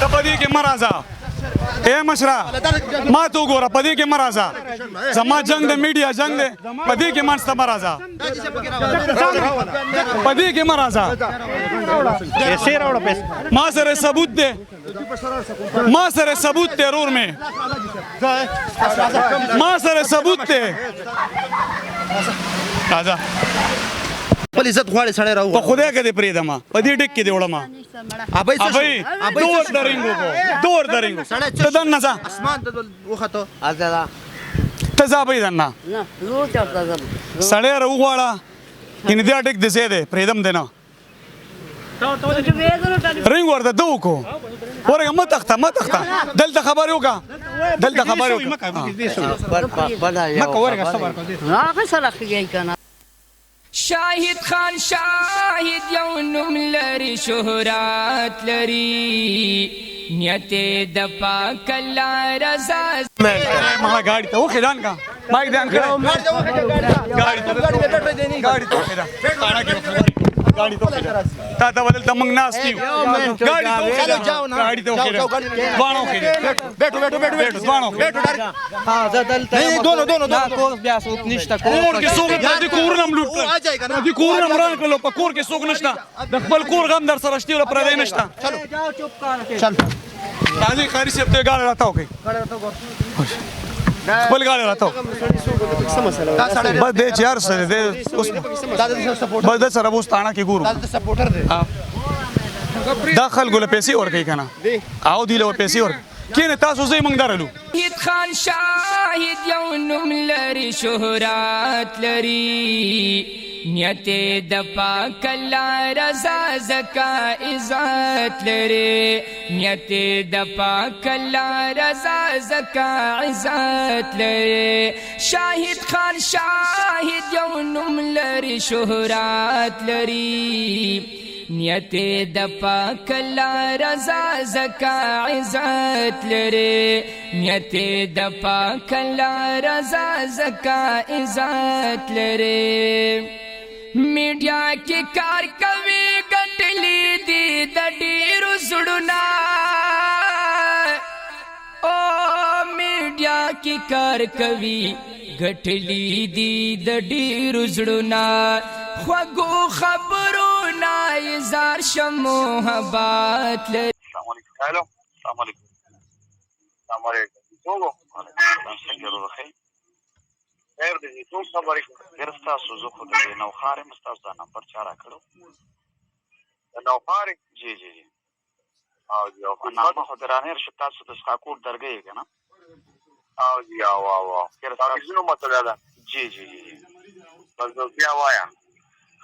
ته په دې کې مه راځه اے مشره ما ته وګوره په دې کې مه راځه زما جنګ د میډیا جنګ دی په دې کې منځ ته مه راځه په دې کې مه راځه ما سره ثبوت دی ما سره ثبوت دی رور مې ما سره ثبوت دی راځه خپل عزت غواړي سړی راوغواړي په خدای کې دې پرېږدم په دې ټیک کې دې وړم ابۍ څه شو؟ دور درینګو دور درینګو ته دننه ځه اسمان ته وخته ته ځه ابۍ دننه سړی راوغواړه یعنې دا ټیک دې ځای دی پرېږدم دې نه رینګ ورته ده وکړو ورګه مه تخته مه تخته دلته خبرې وکړه دلته خبرې وکړه شاهد خان شاهد یو نوم لري شهرت لري نیت د پاک الله رضا ما ګاډي ته وخې دان کا مایک دان کړه ګاډي ته ګاډي ته تا ته ولل تمنګ ناس نیو ګاډي ته ګاډي ته وانو کې بیٹو وانو ها دلته دونو کو بیا سوق نشته کور کې سوق دې کور نم لوټ دې کور نم وران کړو په کور کې سوق نشته د خپل کور غم در سره شتي پر دې نشته چل راځي خاري سي ته ګاډي راته وکي خپل ګاډي راته بس دې چار سره دې بس د سره بوستانه کې ګورو سپورټر دی دا خلکو له پیسې ورکوي که نه او دوی له پیسې ورکوي کینې تاسو زه یې موږ درلو شاهد خان شاهد یو نوم لري شهرت لري نیت د پاک الله رضا زکا عزت لري نیت د پاک الله رضا زکا عزت لري شاهد خان شاهد یو نوم لري شهرت لري نیت د پاک الله رضا زکا عزت لري نیت د پاک الله رضا زکا عزت لري میډیا کې کار کوي ګټلې دي د ډېرو زړونه او میډیا کې کار کوي ګټلې دي د ډېرو زړونه خوږو خبرونه اظهار شه محبت لري السلام علیکم هلو السلام علیکم السلام علیکم څوک څنګه روخی خیر دې څوک خبرې ډېر ستاسو زه خو د نوښار یم ستاسو دا نمبر چا راکړو د نوښار جی جی جی او جی او نامه خو درانیر شو تاسو د سکاکوټ درګۍ یې که نه او جی او تاسو مسله ده جی جی جی بس بیا وایه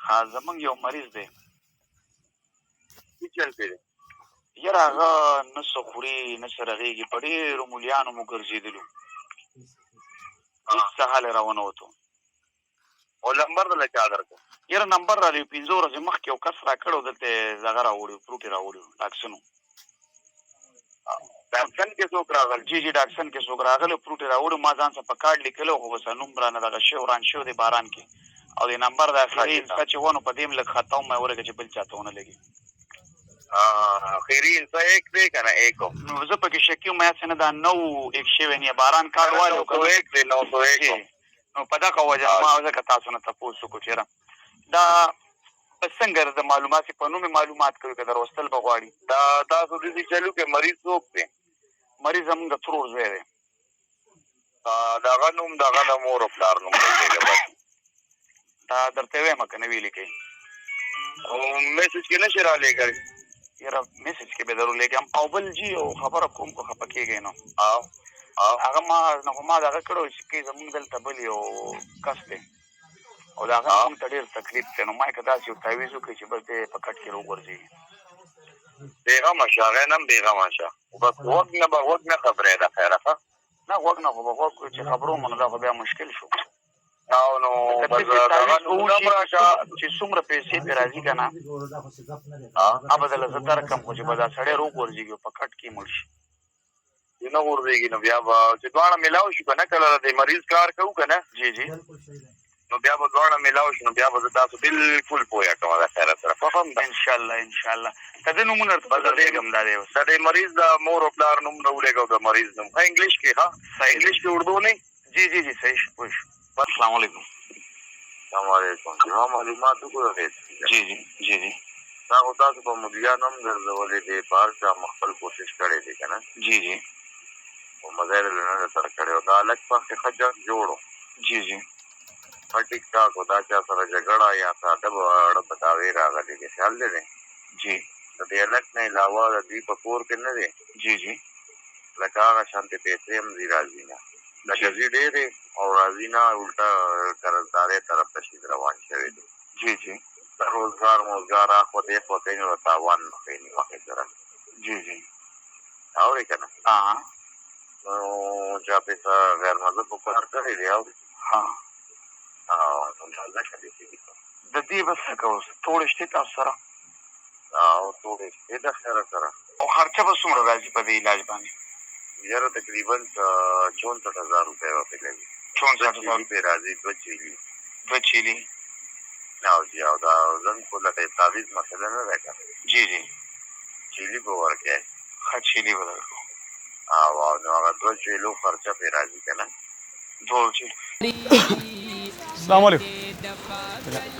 ها زمونږ یو مریض دی څه چل پې دی یاره هغه نه څه خوري نه څه رغېږي په ډېرو مولیانو مو ګرځېدلو هېڅ څه حال یې راونه او نمبر دله چا درکړو یاره نمبر رالی 5 ورځې مخکې یو کس راکړی و دلته دغه راوړي فروټ یې راوړي ډاکسنو ډاکسن کې څوک راغل جی جی ډاکسن کې څوک راغلی فروټ یې راوړي ما ځان څه په کارډ لیکلی خو بس نوم رانه دغه شوی وران شوی دی باران کې او د نمبر د اخري انسا چې ونه په دې م لږ خطا وم ورکه چې بل چاته ونه لګي اخري انسا ایک دی که نه ایک نو زه پکې شکي وم یاسې نه دا نو ایک شوی نه باران کارډ والو ایک دی 901 نو په دغه وجه ما ځکه تاسو نه تپوس وکړو چېرې دا څنګه د معلوماتي په نوم معلومات کوي که دروستل به غواړي دا تاسو داسې چلو کې مریض څوک دی مریض زمونږ د ترور زوی دی دغه نوم دغه د مور او پلار نوم دی دا درته وایم که نه ویلې کوي او میسج کې نشي رالیږلی یاره میسج کې به درو لیږم او بل جي او خبره کوم خو خفه کېږئ نو هغه ما دغه کړی چې کې زمونږ دلته بل یو کس دی او د هغه مونږ ته ډېر تکلیف دی نو ما یې که داسې یو تعویز وکړي چې بس دی په کټ کې راوغورځېږي بېغمه شه هغې نه هم بېغمه شه بس غوږ نه خبرې ده خیره ښه نه غوږ نه خو به غوږ چې خبرو مو نو دا خو بیا مشکل شو او نو چې څومره پیسې پرې راځي که نه هغه به دله زه درکړم خو چې به دا سړی راوغورځېږي په کټ کې مړ شي نه غورځېږي نو بیا به چې دواړه میلاو شو که نه کله د مریض کار کوو که نه جی جی نو بیا به دواړه میلاو شو نو بیا به زه تاسو بالکل پوهه کوم د خیره سره فهم ده انشاءالله د دې نومونه درته بدلېږم دا دی د دې مریض د مور او پلار نوم راولېږه او د مریض نوم ښه انګلیش کې ښه انګلیش کې اردو نه جی صحیح شو پوه شو السلام علیکم السلام علیکم زما معلومات وګورئ جی دا خو تاسو په مدیریان هم ګرځولې دي په هر چا خپل کوشش کړی دی که نه جی او مزه یې نه سره کړی او دا هلک پخې ښه جنګ جوړ جی ښه ټیک ټاک و دا چا سره جګړه یا ساده واړه بتاوې راغلي دي خیال دی دی جی د دې هلک نه علاوه د دوی په کور کې نه دی جی لکه هغه شانتې پیسې هم ځي راځي نه لکه ځي ډېرې او راځي نه الټه قرضدارۍ طرف ته شي روان شوی دی جی روزګار اخوا دې خوا کوي نو تاوان نه کوي مخې سره جی اورې که نه نو چا پیسه غیر مذهب په کار کړی دی اورې د دې بس څه کوو توړې شتې تاسو سره توړې شتې د خیره سره او خرچه به څومره راځي په دې علاج باندې یاره تقریبا 64,000 روپۍ به پرې لګي 64,000 روپۍ راځي 2 چیلي او دا زنګ خو لکه تعویض مسله نه ده که جی چیلي به ورکړی ښه چیلي به درکړو او نو هغه 2 چیلو خرچه پرې راځي که نه 2 چیلو السلام علیکم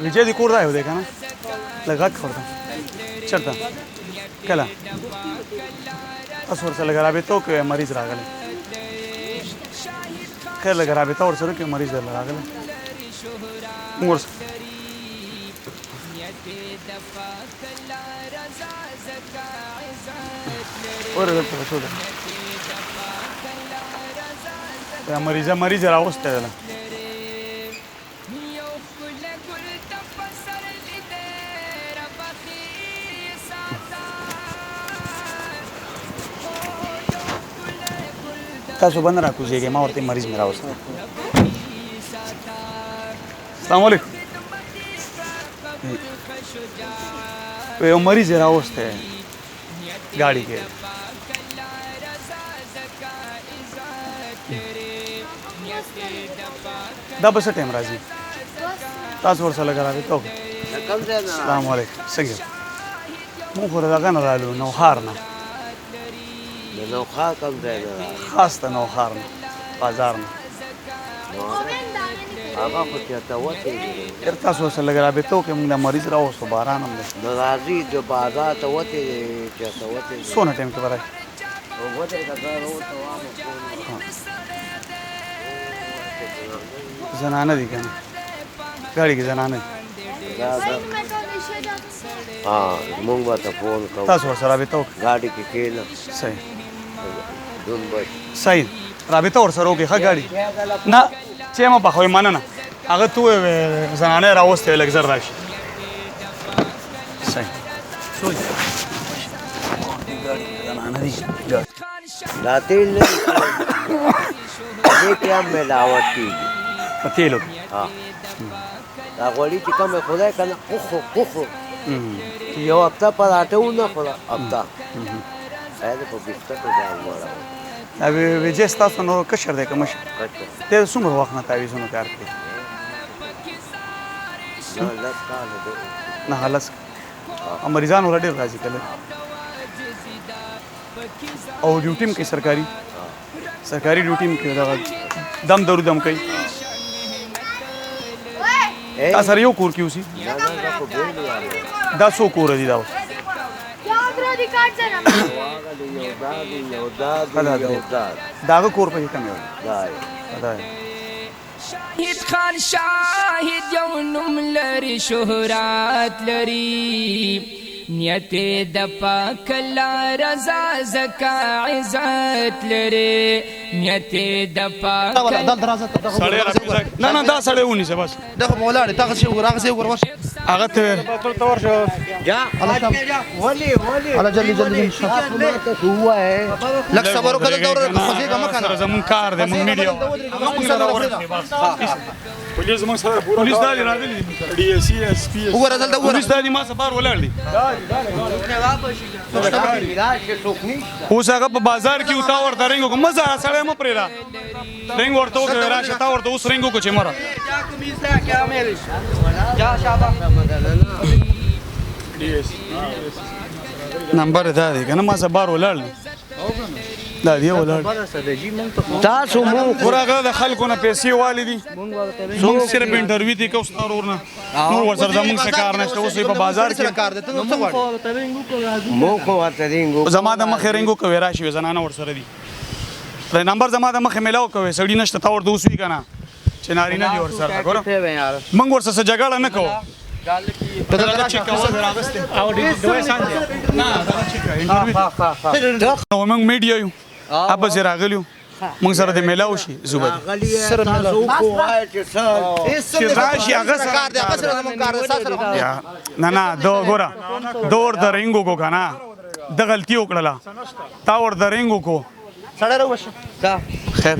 ویجه دې کور راغی دی که نه لږ غږ ورته چېرته کله تاسو ورسره لږه رابطه وکړئ مریض راغلی خیر لږه رابطه ورسره وکړئ مریض درله راغلی موږ ورسره مریض راوستی دی تاسو بند را کوزیږئ ما ورته مریض مې راوستی السلام علیکم یو مریض یې راوستی ګاډي کې دا به څه ټایم راځي تاسو ورسره لږه رابطه وکړئ السلام علیکم څنګه موږ خو د دغه نه رالو نوښار نه د نوښار کوم ځای نه خاص د نوښار نه بازار نه هغه خو چېرته وتې ډېر تاسو ورسره لږه رابطه وکړئ موږ د مریض راوستو باران هم دی د راځي د بازار ته وتې چېرته وتې څونه ټایم کې به راشي زنانه دي که نه ګاډي کې زنانه دي موږ به ته فون کوو تاسو ورسره رابطه وکړئ ګاډي کې کښېنه صحیح دونبۍ صحیح رابطه ورسره وکړئ ښه ګاډي نه چې مه پخوئ مننه هغه ته ووایې زنانه یې راوستی لږ زر راشي صحیح زنانه دي دا تیل نه دې کې هم ملاوټ کېږي په تیلو کې دا غوړي چې کومې خدای که نه پوخو چې یو هفته پراټه ونه خوړه هفته باید په بستر کې ځان وړوه دا ویجې ستاسو نور کشر دی که مشر دی څومره وخت نه تعویضونو کار کوي لس کاله دی نه لس مریضان ورته ډېر راځي کله او ډیوټي هم کوي سرکاري ډیوټي هم کوي دغه دم درو دم کوي تا سره یو کور کې اوسي دا څو کوره دي دا اوس داغه کور په کوم یو شاهد خان شاهد یو نوم لري شهرت لري نیت د پاک الله رضا زکا عزت لري نیت د پاک نه دا سړی ونیسه بس دا خو مولانا تاغه شی ورور هغه ته جا ولي الله جلدی هو لک صبر وکړه دا ورور خو ځای کوم کنه زمون کار دی مون میډیا موږ سره پولیس زموږ سره پولیس دا دي راغلي دي ډي اس سی اس پی وګوره دلته وګوره پولیس دا دي ما سفار ولاړ دي اوس هغه په بازار کې وتا ورته رنګ کوم مزه سره م پرې را رنګ ورته وکړه راشه تا ورته اوس رنګ کو چې مره نمبر دا دی کنه ما سفار ولاړ دي دا دی ولاړ تاسو مونږ ورغه د خلکو نه پیسې والدي موږ صرف انټرویو دي کو ستاره ورنه نور ورسره زموږ څه کار نشته اوس په بازار کې کار دته نو څه غواړي مونږ خو ورته رینګو زما د مخې رنګو کوي راشي زنانه ورسره دي نمبر زما د مخې ملاو کوي سړی نشته تا ورته اوس وی کنه چې نارینه دي ورسره ګورم موږ ورسره جګړه نه کوو ته دا چې او دې دوه سان دي نه دا چې انټرویو نو موږ میډیا یو اب زه راغلیو موږ سره د میلاو شي زوبد سره ملاو چې راشي هغه کار دی هغه سره زموږ کار دی سره یا نه دو ګوره دور د رنګو کو کنه د غلطي وکړه تا ور د رنګو کو سره راوښه خیر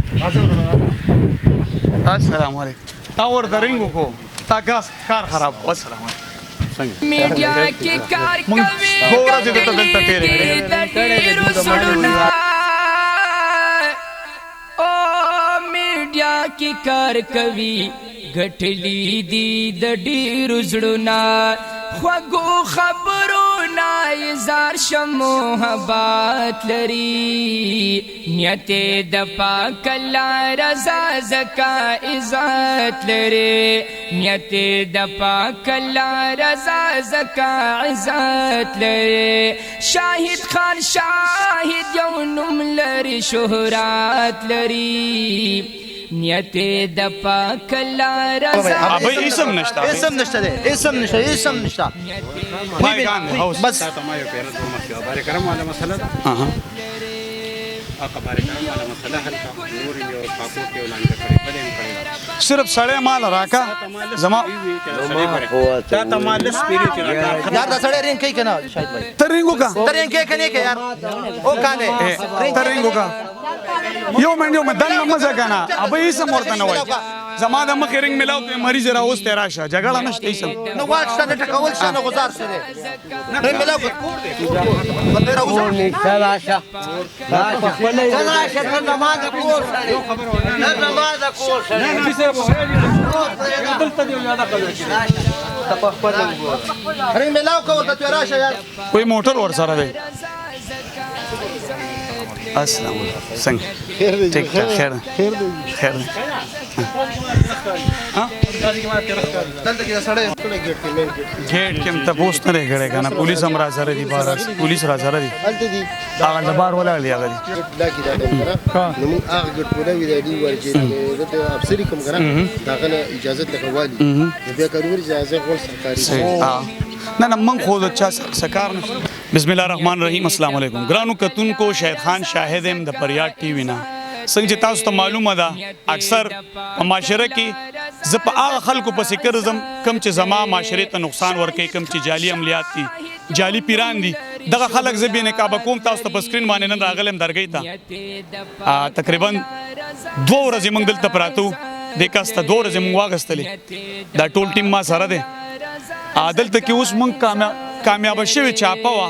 السلام علیکم تا ور د رنګو کو تا ګاس کار خراب السلام علیکم میډیا کې کار کوي ګوره دې ته دلته تیرې میډیا کې کار کوي غټلی دی د ډیرو زړونه خوږو خبرونه اظهار محبت لري نیت د پاک الله رضا زکا عزت لري نیت د پاک الله رضا زکا عزت لري شاهد خان شاهد یو نوم لري شهرت لري نیت د پاک الله رضا ابي اسم نشته اسم نشته مایګان هاوس بس ما یو پیرا دوه مخکې خبرې کوم علامه مسله ده اها خبرې کوم علامه مسله حل کا نور یې او پاکو کې ولاندې کړې بلې نه کړې صرف سړی مال راکا زما تا تمال سپیری چې راکا یار دا سړی رینګ کوي کنه شاید بھائی ترنګو کا ته رینګ کوي کنه یار او کانه ترنګو کا یو منډو مدن مزه کنه ابي اسم ورته نه وای زما د مخ رنګ ملاو ته مریض را اوس ته راشه جګړه نشته اسم نو واښه نه ټکول شنه گزار سره نه ملاو بندر اوس راشه نماز کور نماز کور رینګ ملاو کو ته راشه یار کوئی موټر ور سره دی السلام علیکم څنګه ټیک ټاک خیر خیر دلته کې سړی گیټ کې ته پوسټ نه غړې کنه پولیس هم را سره دي بار پولیس را سره دي هلته دي هغه د بار ولا دی هغه دا کې دا نو موږ هغه ګټ پوره وی دی ورچې د افسری کوم کنه داغه اجازه لګوالي بیا کارور اجازه غول سرکاري نه نه من خو د چا سکار نه بسم الله الرحمن الرحیم السلام علیکم ګرانو کتون کو شاهد خان شاهد هم د پریاد ټي وی نه څنګه تاسو ته معلومه ده اکثر په معاشره کې ز په هغه خلکو پسې ګرځم کم چې زما معاشره ته نقصان ورکړي کم چې جعلي عملیات دي جعلي پیران دي دغه خلک زه به نقاب کوم تاسو ته په سکرین باندې نن راغلم درګی ته تقریبا 2 ورځې موږ دلته پراتو د کاسته 2 ورځې موږ واغستلې دا ټول ټیم ما سره ده عادل ته کې اوس موږ کامیاب شوی چاپه وا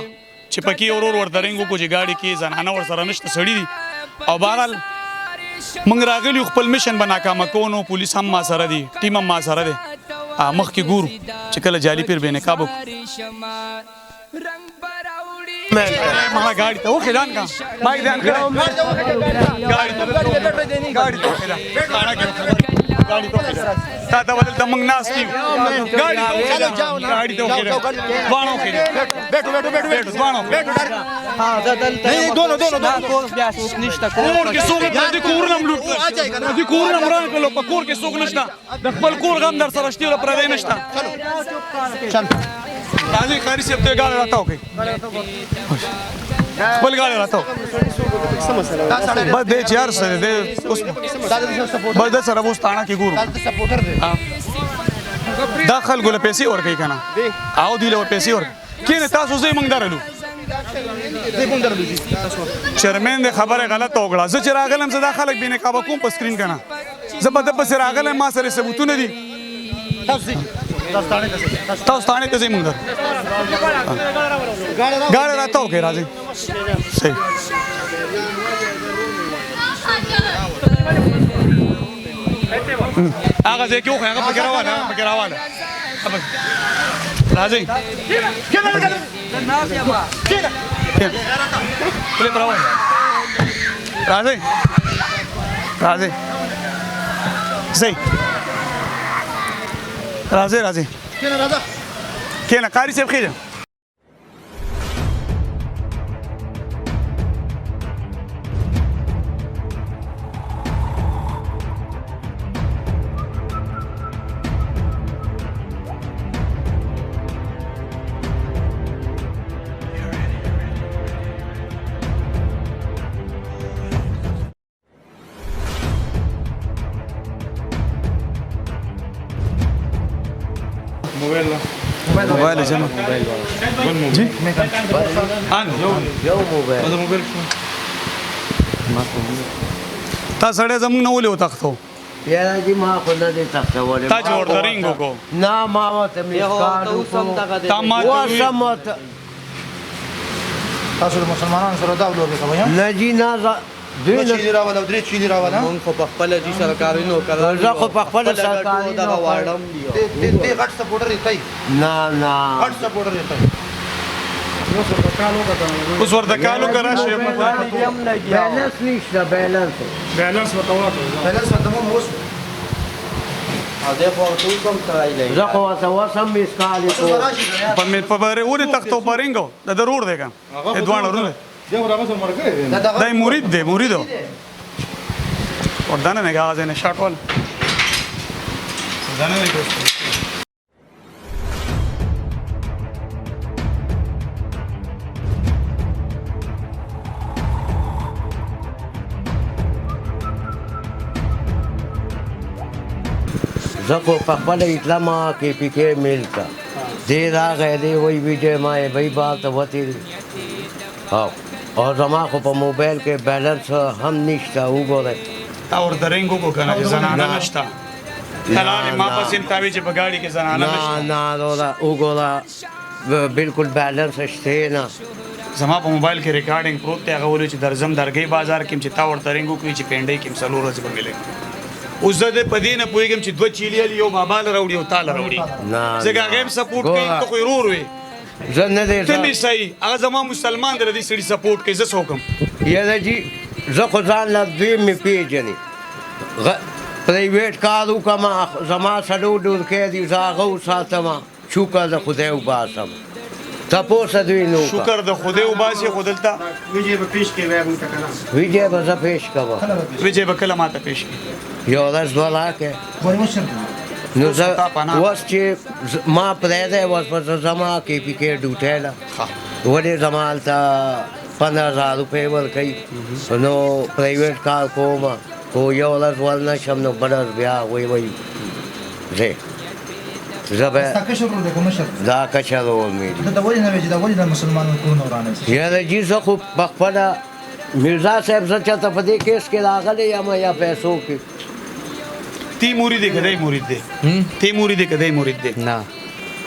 چې پکې اورور ور درنګو کو چې گاډي کې زنانه ور سره نشته سړی دي او بهرحال موږ راغلی خپل میشن به ناکامه کوو پولیس هم ما سره دي ټیم هم ما سره دی مخ کې ګورو چې کله جعلي پیر به نقاب ما گاڑی ته وخه دان کا بایک دان کړه گاڑی ته گاڑی ته گاڑی ته تا ته بدل تمنګ ناس کی گاڑی ته وانو کې بیٹھو ها دلته نه دونو بیا نشته کور کې سوق د کور نم لوټ د کور نم ران کلو په کور کې سوق نشته د خپل کور غم در سره شتي پر دې نشته چل راځي خاري سي ته ګاډي راتاو کوي خپل ګاډي راتاو بس دې چار سره دې اوس بس د سره وستانه کې ګورو سپورټر دی داخل ګول پیسې ور کوي کنه او دی له پیسې ور کینه تاسو زې مونږ درلو چیرمن د خبره غلطه وکړه زه چې راغلم زه دا خلک بینه کابه کوم په سکرین کنه زه په ده پسې راغلی ما سره ثبوتونه دي تاسو تاڼې ته ځئ مونږ ګاډی راته وکړئ راځئ صحیح هغه ځای کې وخورئ هغه پکې راواله راځئ راځئ صحیح راځئ کېنه قاري صاحب خېږه موبایل جمع جی یو موبایل تا سړی زموږ نه ولې وتښتو یاره جی ما خو نه دی تختولی تا چې ورته رینګ وکړو نه ما ورته مسکال وکړو تا ما ته وی تاسو د مسلمانانو سره دا ولور کوي نه جی نه دوی نه چيلي راولا درې چيلي راولا مونږ خو په خپل دي سرکاري نوکران زه خو په خپل سرکاري دغه واړم دی دې غټ سپورټر دی نه غټ سپورټر دی اوس ورته کالو کرا شي بیلنس نشته بیلنس وتاوه بیلنس ته مو وسو ا دې خو ټول کوم ترای لای زه خو ورته وسم مسکال وکړو په مې په بره ورې تختو پرینګو دا ضرور دی کا ادوان ورونه دا مرید دی مریدو ودانه نه غاز نه شاټ ول ودانه نه کوي زه خو په خپل اطلاع کې پکې ملتا دې راغی دی وی ویډیو ما یې وی بات وتی او زما خو په موبایل کې بیلنس هم نشته وګورئ تا ورته رینګ وکړو کنه چې زنانه نشته کلاله ما پسې تاوی چې په گاډي کې زنانه نشته نه وګوره بالکل بیلنس شته نه زما په موبایل کې ریکارډینګ پروت دی هغه ولې چې درځم درګي بازار کې چې تا ورته رینګ وکړي چې پینډې کې مسلو ورځ به ملي اوس زه د پدې نه پوهېږم چې دوه چیلي یو بابا له راوړي او تا له راوړي ځکه هغه هم سپورټ کوي ته خو یې ورور وې زه نه دی ته مې صحیح هغه زما مسلمان دی د دې سړي سپورټ کوي زه څه وکړم یاره جي زه خو ځان له دوی مې پېژنې پرایویټ کار وکړم زما څلور ډورکۍ دي زه هغه وساتم شکر د خدای وباسم تپوس دوی نو شکر د خدای وباسي خو دلته ویډیو به زه پیش کوم ویجه به کله ماته پیش کړي یو ورځ دوه راکړې نو زه اوس چې ما پرېږدی اوس به زه زما کې پکې ډوټۍ ده ولې زما هلته 15,000 روپۍ ورکوي نو پرایویټ کار کوم خو یو ورځ ور نه شم نو بله ورځ بیا وی ځې زه به دا کشر ورور مې یاره جي زه خو پخپله میرزا صاحب زه چېرته په دې کیس کې راغلی یم یا پیسو کې تی مرید دی کدی مرید دی تی مرید دی کدی مرید دی نه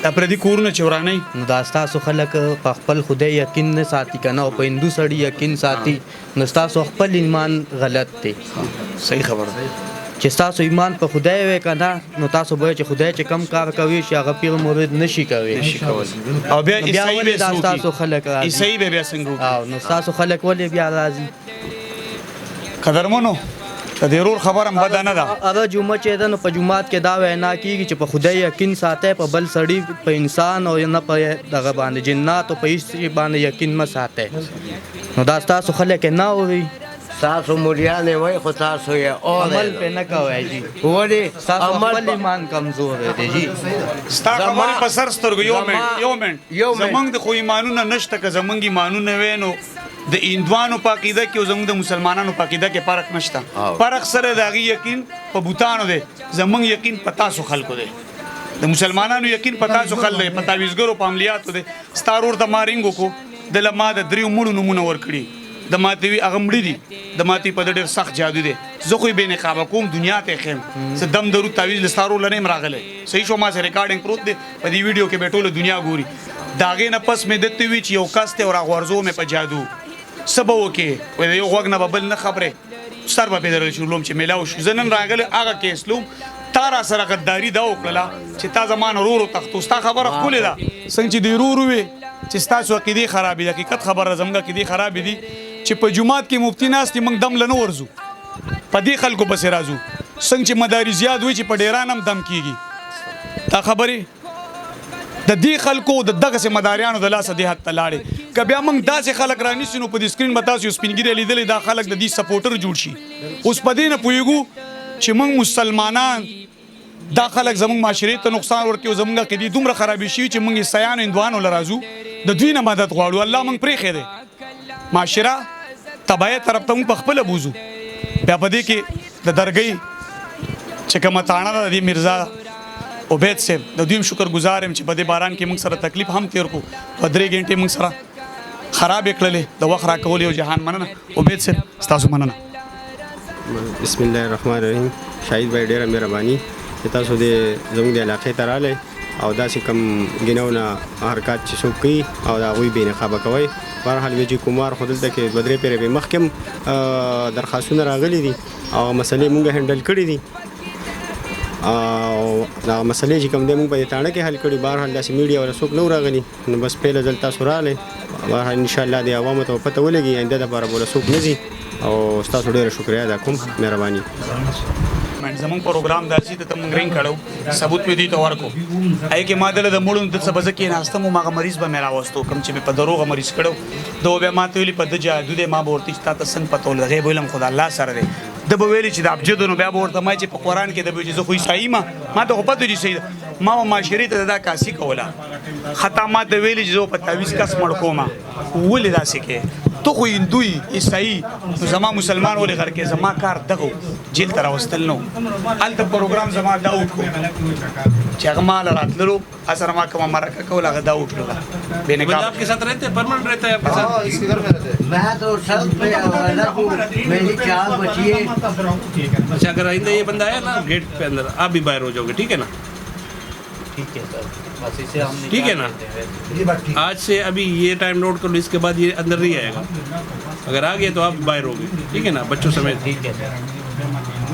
دا پردي کورونه چورانه نو دا ستاسو خلک په خپل خدای یقین نه ساتي کنه او په هندو سړی یقین ساتي نو ستاسو خپل ایمان غلط دی صحیح خبر ده چې تاسو ایمان په خدای وې کنه نو تاسو به چې خدای چې کم کار کوي چې هغه پیر مرید نشي کوي او بیا عیسائی به تاسو خلک راځي عیسائی به بیا څنګه او نو تاسو خلک ولې بیا راځي قدرمنو د ضرور خبرم بد نه ده هغه جمعه چې ده نو په جمعات کې دا وینا کیږي چې په خدای یقین ساتي په بل سړی په انسان او نه په دغه باندې جنات او په هیڅ باندې یقین ما ساتي نو دا تاسو خلک نه اوري تاسو مولیانې وای خو تاسو یې عمل په نه کوي جی ولې تاسو خپل ایمان کمزور دی جی ستا خبرې په سر سترګو یو منټ زمونږ د خو ایمانونه نشته که زمونږ ایمانونه وی نو د هندوانو په عقیده کې او زموږ د مسلمانانو په عقیده کې فرق نشته فرق سره د هغې یقین په بوتانو دی زموږ یقین په تاسو خلکو دی د مسلمانانو یقین په تاسو خلک دی په تعویذګرو په عملیاتو دی ستا ورور ته ما رینګ وکړو دله ما د 3 مړو نومونه ورکړي د ماتوي هغه مړي دي د ماتوي په ډېر سخت جادو دی زه خو یې بې نقابه کوم دنیا ته خیم زه دم درو تعویض له ستارو له نه یم راغلی صحیح شو ما سره ریکارډینګ پروت دی په دې ویډیو کې به ټوله دنیا ګوري د هغې نه پس مې دته وي چې یو کس دی او راغورځو مې په جادو څه به وکړې وایي د یو غوږ نه به بل نه خبرې سر به پې درلی شو لوم چې میلاو شو زه نن راغلی هغه کیس لوم تا را سره غداري دا وکړله چې تا زما نه ورو تښتو ستا خبره ښکلې ده څنګه چې دی ورو وې چې ستاسو عقیدې خرابې دي حقیقت خبره زموږ عقیدې خرابې دي چې په جومات کې مفتي ناست دي موږ دم له نه ورځو په دې خلکو پسې راځو څنګه چې مداري زیاد وي چې په ډیران هم دم کېږي دا خبرې د دې خلکو د دغسې مداریانو د لاسه دې حد ته لاړې که بیا موږ داسې خلک رانیسو نو په دې سکرین به تاسو یو سپین ږیری لیدلی دا خلک د دې سپورټر جوړ شي اوس په دې نه پوهېږو چې موږ مسلمانان دا خلک زموږ معاشرې ته نقصان ورکوي او زموږ عقیدې دومره خرابې شوي چې موږ عیسیانو هندوانو له راځو د دوی نه مدد غواړو الله موږ پرېښی دی معاشره تباهۍ طرف ته موږ پخپله بوځو بیا په دې کې د درګۍ چې کومه تاڼه ده د دې میرزا عبید صاحب د دوی هم شکر ګزار یم چې په دې باران کې موږ سره تکلیف هم تېر کړو په 3 غنټې موږ سره خرابې کړلې د وخت راکول یو جهان مننه عبید صاحب ستاسو مننه بسم الله الرحمن الرحیم شاهد بھائی ډیره مهرباني چې تاسو د زموږ د علاقې ته راغلی او داسې کم ګناونه حرکات چې څوک کوي او د هغوی بې نقابه کوئ بهرحال ویجی کمار خو دلته کې 2-3 پیرې به مخکې هم درخواستونه راغلي دي او مسلې مونږ هینډل کړي دي او دا مسلې چې کوم دی مونږ په دې تاڼه کې حل کړي بهرحال داسې میډیا ولا څوک نه راغلي نو بس پیله ځل تاسو راغلی بهرحال انشاءالله د عوامو ته پته ولګي آینده دپاره به له څوک نه ځي او ستاسو ډېره شکریه ادا کوم مهرباني زمونږ پروګرام داسې ته موږ رینګ کړو ثبوت مې دوی ته ورکړو هغې کې ما دله د مړو دلته به زه کېناستم وم هغه مریض به مې راوستو کوم چې مې په دروغه مریض کړو ده بیا ما ته ویلي په ده جادو دی ما به ورته چې تا ته څنګه پته ولګي هغې به ویلم خو د الله سره دی ده به ویلي چې د ابجدو نو بیا به ورته ما چې په قرآن کې ده به چې زه خو عیسایي ما ته خو پته چې صحیح ده ما به معاشرې ته دا کاسي کوله خطا ما ته ویلي چې زه په تعویض کس مړ کوم ولې داسې کې تو خو هندوی عیسائی نو زما مسلمان ولې غر کې زما کار دغه جیل ته راوستل نو هلته پروګرام زما دا وکړو چې هغه ما له راتللو اثر ما کومه مرکه کوله هغه دا وکړو بې نقاب آپ کے ساتھ رہتے ہیں پرماننٹ رہتا ہے آپ کے ساتھ میں تو سب پہ الگ ہوں میری 4 بچی ہے اچھا اگر آئندہ یہ بندہ آیا نا گیٹ پہ اندر آپ بھی باہر ہو جاؤ گے ٹھیک ہے نا ٹھیک ہے نا آج سے ابھی یہ ٹائم نوٹ کر لو اس کے بعد یہ اندر نہیں آئے گا اگر آ گئے تو آپ باہر ہو گئے ٹھیک ہے نا بچوں سمیت ٹھیک ہے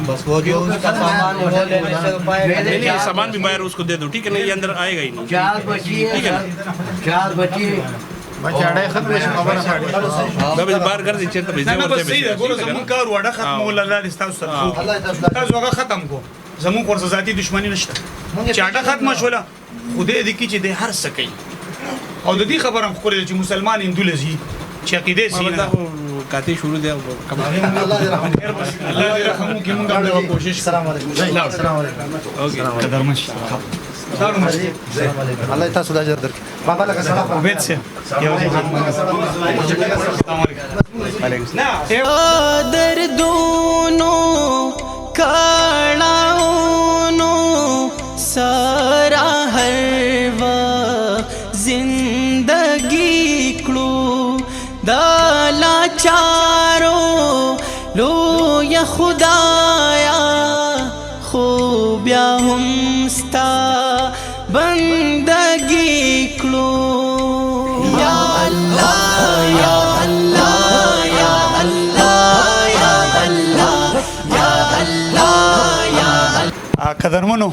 بس وہ جو اس کا سامان ہے وہ لینے سے نہیں سامان بھی باہر اس کو دے دو ٹھیک ہے نا یہ اندر آئے گا ہی نہیں 4 بچی ٹھیک ہے نا 4 بچی باہر کر دیجیے تو نه بس صحیح ده ګوره زمونږ کار وړه ختمول الله دې ستاسو سره تاسو هغه ختم کو زمونږ ورسره ذاتي دښمني نشته چې اډه ختمه شوله خدای دې کړي چې دې هر څه کوي او د دې خبره هم ښکلې ده چې مسلمان هندو له ځي چې عقیدې سي نه کاتی شروع دیا الله دې رحم وکړي موږ هم دغه کوشش السلام علیکم السلام علیکم قدرمن شي الله تاسو د اجر درکړي بابا لکه سلام عبید صاحب یو السلام علیکم دردونو کړهونو سرا هر وخت زندگی کړو دا لاچارو لوی خدایا خو بیا هم ستا بندگی کړو یا الله یا الله یا الله یا الله یا الله یا قدرمنو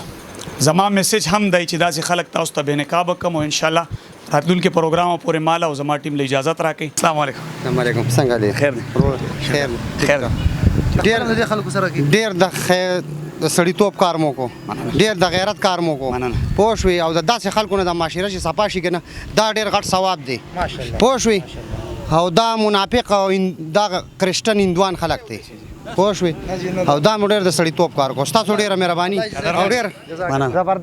زما میسج هم دی چې داسې خلک تاسو ته بې نقابه کم او انشاءالله راتلونکي پروګرام پورې مال او زما ټیم له اجازت راکړئ السلام علیکم السلام علیکم څنګه دي خیر دی خیر خیر ډیر د خلکو سره کې ډیر د سړیتوب کار مو کو ډیر د غیرت کار مو کو پوه شوې او د داسې خلکو نه د معاشره چې صفا شي که نه دا ډیر غټ ثواب دی پوه شوې او دا منافق او دا کرسچن هندوان خلک دی پوه شوې او دا مو ډېر د سړیتوب کار کو ستاسو ډېره مهرباني او ډېر زبردست